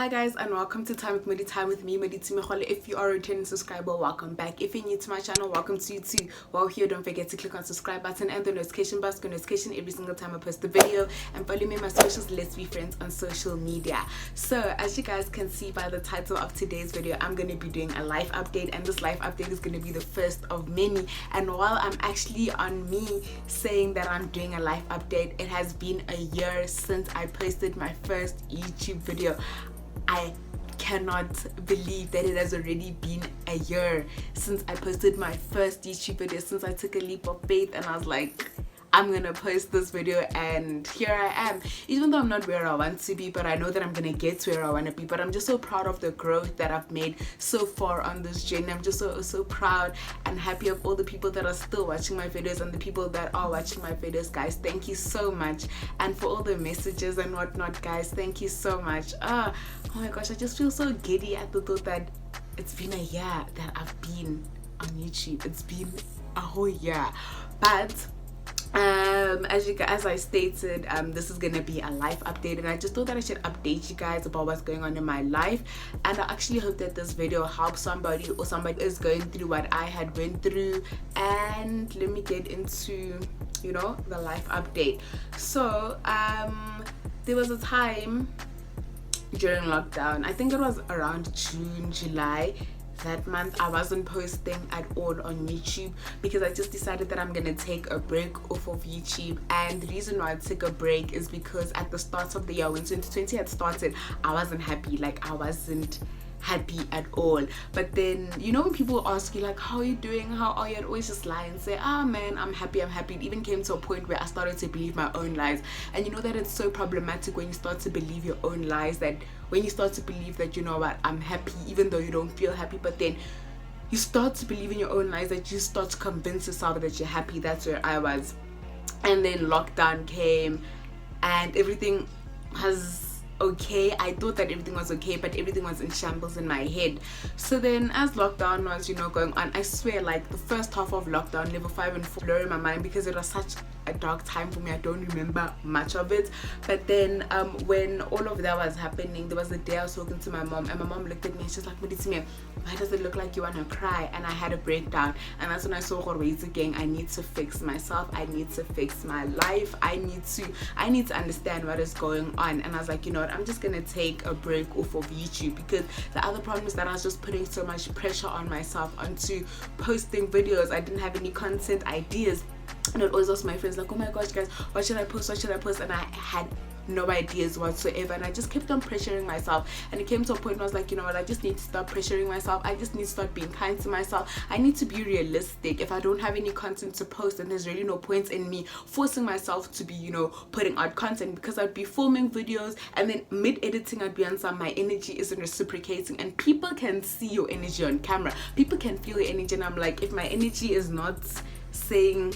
Hi guys, and welcome to Time with Modi, Time with me, Modi Timekgole. If you are a returning subscriber, welcome back. If you're new to my channel, welcome to you too. While here, don't forget to click on subscribe button and the notification bell to get notification every single time I post a video, and follow me on my socials. Let's be friends on social media. So as you guys can see by the title of today's video, I'm going to be doing a life update, and this life update is going to be the first of many. And while I'm actually on me saying that I'm doing a life update, it has been a year since I posted my first YouTube video. I cannot believe that it has already been a year since I posted my first YouTube video, since I took a leap of faith and I was like, I'm gonna post this video, and here I am. Even though I'm not where I want to be, but I know that I'm gonna get to where I want to be. But I'm just so proud of the growth that I've made so far on this journey. I'm just so proud and happy of all the people that are still watching my videos and the people that are watching my videos. Guys, thank you so much. And for all the messages and whatnot, guys, thank you so much. Oh my gosh, I just feel so giddy at the thought that it's been a year that I've been on YouTube. It's been a whole year. But as I stated, this is gonna be a life update, and I just thought that I should update you guys about what's going on in my life. And I actually hope that this video helps somebody, or somebody is going through what I had went through. And let me get into, you know, the life update. So there was a time during lockdown, I think it was around June, July, that month, I wasn't posting at all on YouTube because I just decided that I'm gonna take a break off of YouTube. And the reason why I took a break is because at the start of the year, when 2020 had started, I wasn't happy. Like, I wasn't happy at all. But then, you know, when people ask you like, how are you doing, how are you, I'd always just lie and say, man, I'm happy. It even came to a point where I started to believe my own lies. And you know that it's so problematic when you start to believe your own lies, that when you start to believe that, you know what, I'm happy even though you don't feel happy. But then you start to believe in your own lies, that you start to convince yourself that you're happy. That's where I was. And then lockdown came and everything has okay. I thought that everything was okay, but everything was in shambles in my head. So then as lockdown was, you know, going on, I swear, like, the first half of lockdown, level 5 and 4, blur in my mind because it was such a dark time for me. I don't remember much of it. But then when all of that was happening, there was a day I was talking to my mom, and my mom looked at me and she's like, Moditsime, why does it look like you want to cry? And I had a breakdown, and that's when I saw again, I need to fix myself, I need to fix my life, I need to understand what is going on. And I was like, you know what, I'm just gonna take a break off of YouTube, because the other problem is that I was just putting so much pressure on myself onto posting videos. I didn't have any content ideas, and it always asked my friends like, oh my gosh guys, what should I post, and I had no ideas whatsoever. And I just kept on pressuring myself, and it came to a point where I was like, you know what, I just need to stop pressuring myself. I just need to start being kind to myself. I need to be realistic. If I don't have any content to post, then there's really no point in me forcing myself to be, you know, putting out content, because I'd be filming videos and then mid-editing I'd be on some, my energy isn't reciprocating, and people can see your energy on camera, people can feel your energy, and I'm like, if my energy is not saying,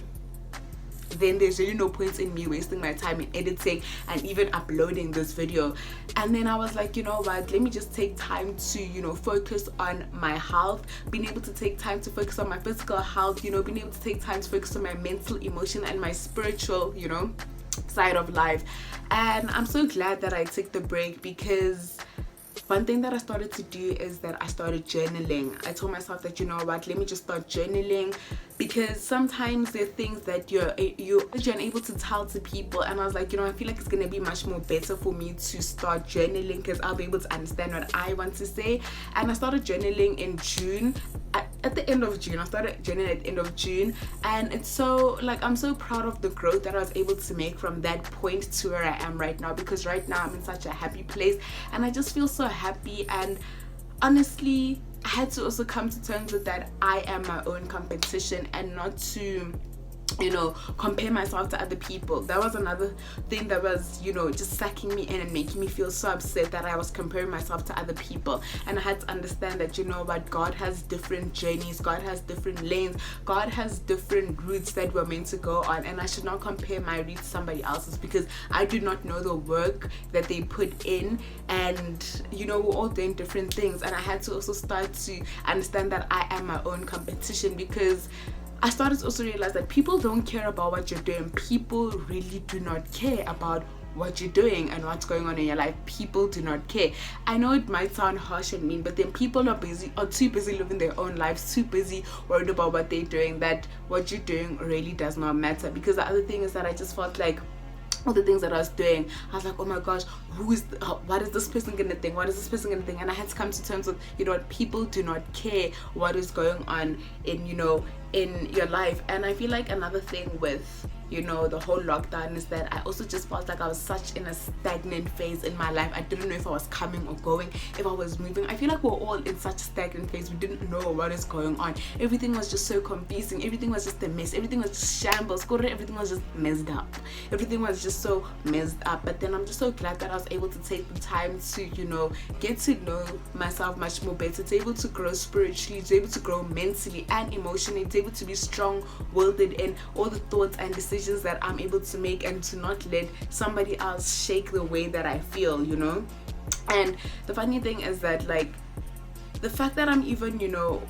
then there's really no point in me wasting my time in editing and even uploading this video. And then I was like, you know what, let me just take time to, you know, focus on my health, being able to take time to focus on my physical health, you know, being able to take time to focus on my mental, emotion, and my spiritual, you know, side of life. And I'm so glad that I took the break, because one thing that I started to do is that I started journaling. I told myself that, you know what, let me just start journaling, because sometimes there are things that you're unable to tell to people. And I was like, you know, I feel like it's gonna be much more better for me to start journaling, because I'll be able to understand what I want to say. And I started journaling in June. At the end of June, I started journaling at the end of June, and it's so, like, I'm so proud of the growth that I was able to make from that point to where I am right now, because right now I'm in such a happy place, and I just feel so happy. And honestly, I had to also come to terms with that I am my own competition, and not to, you know, compare myself to other people. That was another thing that was, you know, just sucking me in and making me feel so upset, that I was comparing myself to other people. And I had to understand that, you know what, God has different journeys, God has different lanes, God has different routes that we're meant to go on, and I should not compare my route to somebody else's, because I do not know the work that they put in. And, you know, we're all doing different things. And I had to also start to understand that I am my own competition, because I started to also realize that people don't care about what you're doing. People really do not care about what you're doing and what's going on in your life. People do not care. I know it might sound harsh and mean, but then people are too busy living their own lives, too busy worried about what they're doing, that what you're doing really does not matter. Because the other thing is that I just felt like all the things that I was doing, I was like, oh my gosh, what is this person gonna think? What is this person gonna think? And I had to come to terms with, you know what, people do not care what is going on in, you know, in your life. And I feel like another thing with, you know, the whole lockdown is that I also just felt like I was such in a stagnant phase in my life. I didn't know if I was coming or going, if I was moving. I feel like we're all in such a stagnant phase. We didn't know what is going on. Everything was just so confusing. Everything was just a mess. Everything was just shambles. Everything was just messed up. Everything was just so messed up. But then I'm just so glad that I was able to take the time to, you know, get to know myself much more better, to able to grow spiritually, to able to grow mentally and emotionally, to able to be strong-willed in all the thoughts and decisions that I'm able to make, and to not let somebody else shake the way that I feel, you know. And the funny thing is that, like, the fact that I'm even, you know,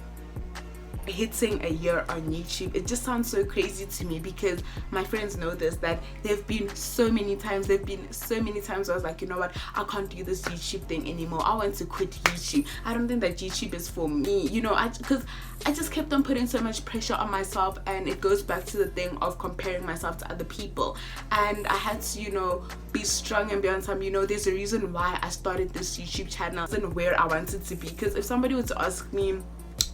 hitting a year on YouTube, it just sounds so crazy to me, because my friends know this, that there've been so many times where I was like, you know what, I can't do this YouTube thing anymore. I want to quit YouTube. I don't think that YouTube is for me, you know, because I just kept on putting so much pressure on myself, and it goes back to the thing of comparing myself to other people. And I had to, you know, be strong and be on time. You know, there's a reason why I started this YouTube channel and where I wanted to be, because if somebody were to ask me,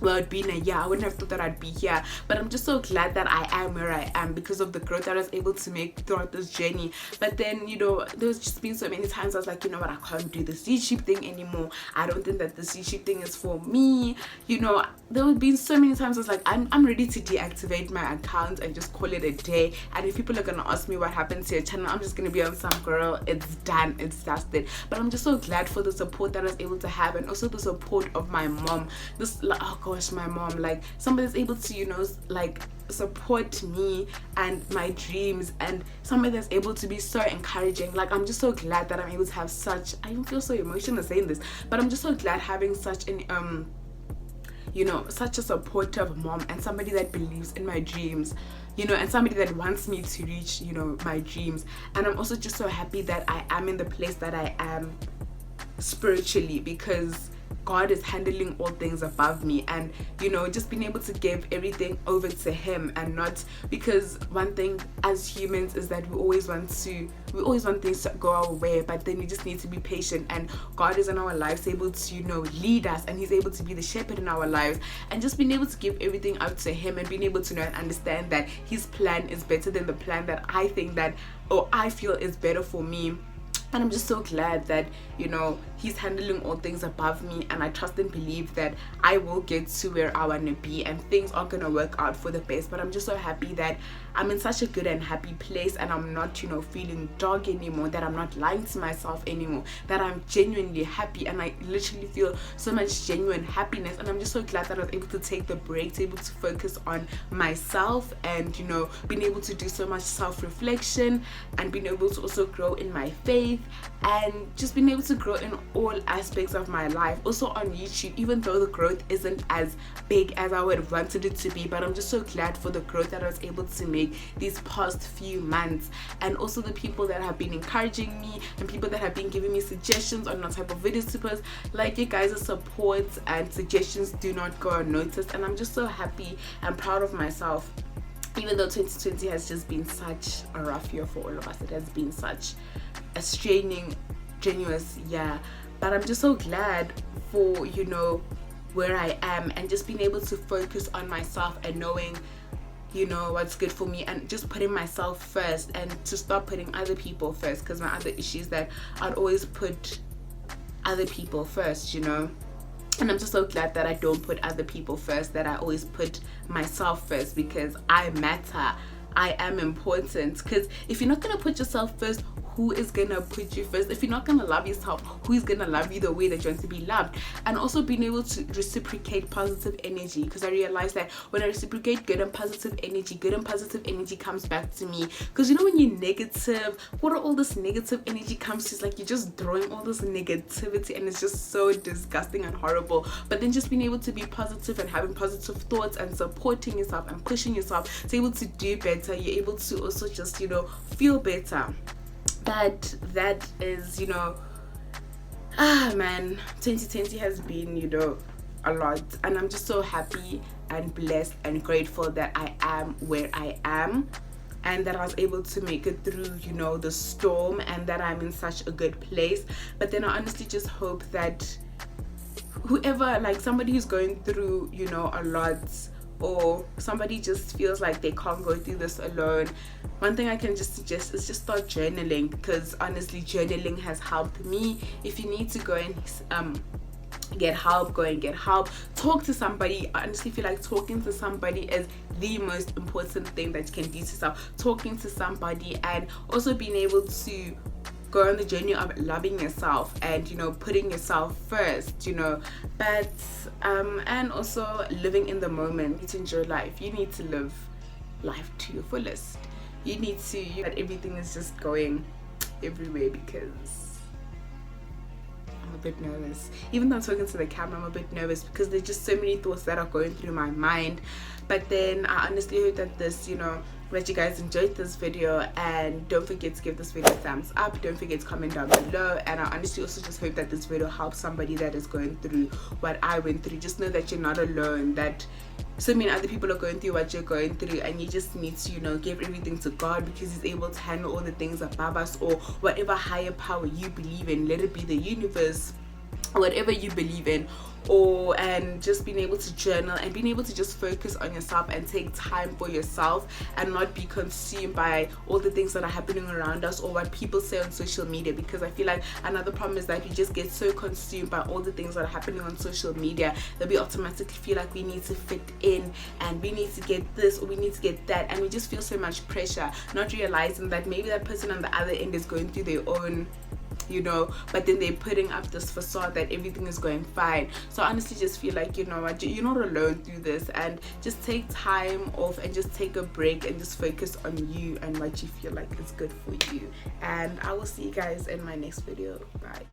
well, it'd been a year, I wouldn't have thought that I'd be here. But I'm just so glad that I am where I am because of the growth that I was able to make throughout this journey. But then, you know, there's just been so many times I was like, you know what, I can't do this YouTube thing anymore. I don't think that this YouTube thing is for me. You know, there have been so many times I was like, I'm ready to deactivate my account and just call it a day. And if people are gonna ask me what happened to your channel, I'm just gonna be on some girl, it's done, it's dusted. But I'm just so glad for the support that I was able to have, and also the support of my mom. This, like, oh gosh, my mom, like, somebody's able to, you know, like, support me and my dreams, and somebody that's able to be so encouraging. Like, I'm just so glad that I'm able to have such, I even feel so emotional saying this, but I'm just so glad having such an you know, such a supportive mom, and somebody that believes in my dreams, you know, and somebody that wants me to reach, you know, my dreams. And I'm also just so happy that I am in the place that I am spiritually, because God is handling all things above me, and, you know, just being able to give everything over to him. And not, because one thing as humans is that we always want things to go our way, but then we just need to be patient, and God is in our lives able to, you know, lead us, and he's able to be the shepherd in our lives. And just being able to give everything out to him, and being able to know and understand that his plan is better than the plan that I think that, or I feel is better for me. And I'm just so glad that, you know, he's handling all things above me, and I trust and believe that I will get to where I want to be, and things are going to work out for the best. But I'm just so happy that I'm in such a good and happy place, and I'm not, you know, feeling dog anymore, that I'm not lying to myself anymore, that I'm genuinely happy, and I literally feel so much genuine happiness. And I'm just so glad that I was able to take the break, to able to focus on myself, and, you know, being able to do so much self-reflection, and being able to also grow in my faith, and just being able to grow in all aspects of my life. Also on YouTube, even though the growth isn't as big as I would have wanted it to be, but I'm just so glad for the growth that I was able to make these past few months. And also the people that have been encouraging me, and people that have been giving me suggestions on what type of videos to post. Like, you guys' support and suggestions do not go unnoticed, and I'm just so happy and proud of myself. Even though 2020 has just been such a rough year for all of us, it has been such a straining, strenuous year, but I'm just so glad for, you know, where I am, and just being able to focus on myself, and knowing, you know, what's good for me, and just putting myself first, and to stop putting other people first. Because my other issue is that I'd always put other people first, you know. And I'm just so glad that I don't put other people first, that I always put myself first, because I matter. I am important. Because if you're not going to put yourself first, who is gonna put you first? If you're not gonna love yourself, who is gonna love you the way that you want to be loved? And also being able to reciprocate positive energy, because I realized that when I reciprocate good and positive energy comes back to me. Because, you know, when you're negative, what all this negative energy comes to, is like you're just throwing all this negativity, and it's just so disgusting and horrible. But then just being able to be positive, and having positive thoughts, and supporting yourself, and pushing yourself to be able to do better, you're able to also just, you know, feel better. that is, you know, man, 2020 has been, you know, a lot, and I'm just so happy and blessed and grateful that I am where I am, and that I was able to make it through, you know, the storm, and that I'm in such a good place. But then I honestly just hope that whoever, like somebody who's going through, you know, a lot, or somebody just feels like they can't go through this alone, one thing I can just suggest is just start journaling, because honestly journaling has helped me. If you need to go and get help, go and get help. Talk to somebody. I honestly feel like talking to somebody is the most important thing that you can do to yourself. Talking to somebody, and also being able to go on the journey of loving yourself and, you know, putting yourself first, you know. But and also living in the moment. You need to enjoy life. You need to live life to your fullest. You need to, that everything is just going everywhere, because I'm a bit nervous. Even though I'm talking to the camera, I'm a bit nervous because there's just so many thoughts that are going through my mind. But then I honestly hope that this, you know, that you guys enjoyed this video, and don't forget to give this video a thumbs up. Don't forget to comment down below, and I honestly also just hope that this video helps somebody that is going through what I went through. Just know that you're not alone, that so many other people are going through what you're going through, and you just need to, you know, give everything to God, because he's able to handle all the things above us, or whatever higher power you believe in, let it be the universe, whatever you believe in. And just being able to journal and being able to just focus on yourself and take time for yourself, and not be consumed by all the things that are happening around us or what people say on social media. Because I feel like another problem is that we just get so consumed by all the things that are happening on social media that we automatically feel like we need to fit in, and we need to get this or we need to get that, and we just feel so much pressure, not realizing that maybe that person on the other end is going through their own, you know, but then they're putting up this facade that everything is going fine. So I honestly just feel like, you know what, you're not alone through this, and just take time off and just take a break and just focus on you and what you feel like is good for you. And I will see you guys in my next video. Bye.